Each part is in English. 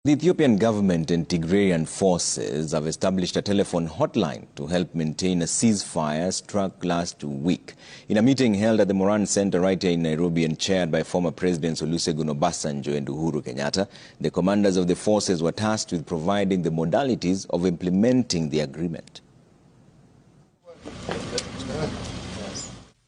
The Ethiopian government and Tigraian forces have established a telephone hotline to help maintain a ceasefire struck last week. In a meeting held at the Moran Center right here in Nairobi and chaired by former Presidents Olusegun Obasanjo and Uhuru Kenyatta, the commanders of the forces were tasked with providing the modalities of implementing the agreement.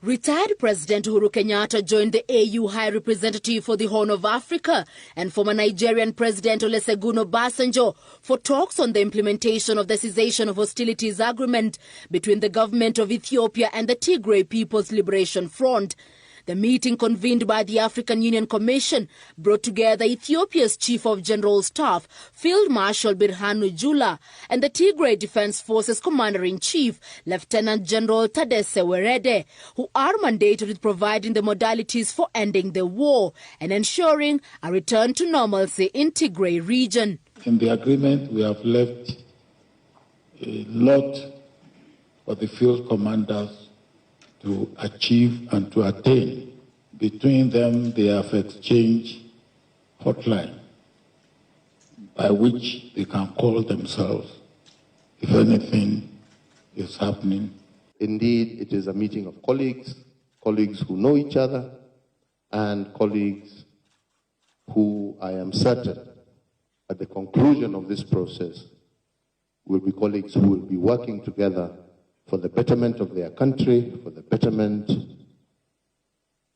Retired President Uhuru Kenyatta joined the AU High Representative for the Horn of Africa and former Nigerian President Olusegun Obasanjo for talks on the implementation of the cessation of hostilities agreement between the government of Ethiopia and the Tigray People's Liberation Front. The meeting, convened by the African Union Commission, brought together Ethiopia's Chief of General Staff, Field Marshal Birhanu Jula, and the Tigray Defense Forces Commander-in-Chief, Lieutenant General Tadesse Werede, who are mandated with providing the modalities for ending the war and ensuring a return to normalcy in Tigray region. In the agreement, we have left a lot for the field commanders to achieve and to attain. Between them, they have exchanged hotline by which they can call themselves if anything is happening. Indeed, it is a meeting of colleagues who know each other, and colleagues who I am certain at the conclusion of this process will be colleagues who will be working together for the betterment of their country, for the betterment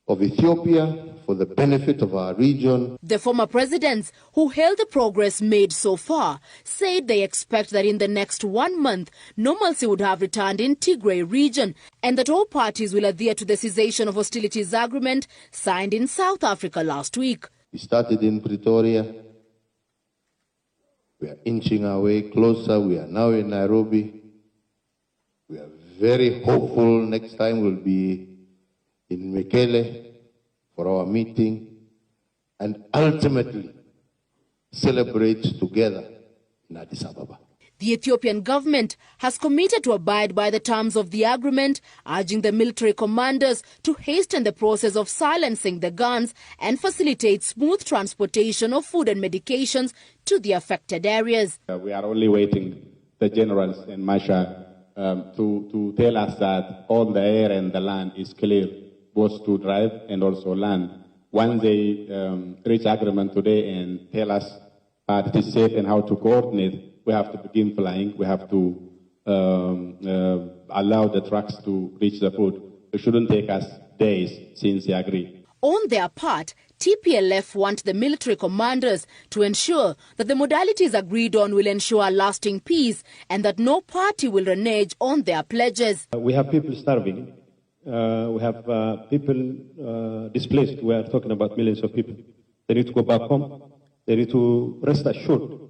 of Ethiopia, for the benefit of our region. The former presidents, who hailed the progress made so far, said they expect that in the next 1 month, normalcy would have returned in Tigray region and that all parties will adhere to the cessation of hostilities agreement signed in South Africa last week. We started in Pretoria. We are inching our way closer. We are now in Nairobi. We are very hopeful next time we'll be in Mekele for our meeting and ultimately celebrate together in Addis Ababa. The Ethiopian government has committed to abide by the terms of the agreement, urging the military commanders to hasten the process of silencing the guns and facilitate smooth transportation of food and medications to the affected areas. We are only waiting the generals and Marshal to tell us that all the air and the land is clear, both to drive and also land. Once they reach agreement today and tell us it is safe and how to coordinate, we have to begin flying. We have to allow the trucks to reach the food. It shouldn't take us days since they agree. On their part, TPLF want the military commanders to ensure that the modalities agreed on will ensure lasting peace and that no party will renege on their pledges. We have people starving. We have people displaced. We are talking about millions of people. They need to go back home. They need to rest assured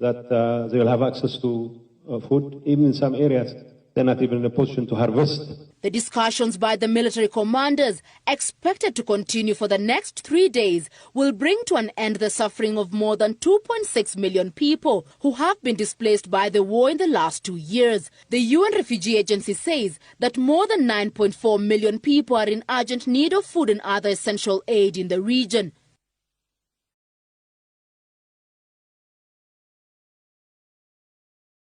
that they will have access to food. Even in some areas, they're not even in a position to harvest. The discussions by the military commanders, expected to continue for the next 3 days, will bring to an end the suffering of more than 2.6 million people who have been displaced by the war in the last 2 years. The UN Refugee Agency says that more than 9.4 million people are in urgent need of food and other essential aid in the region.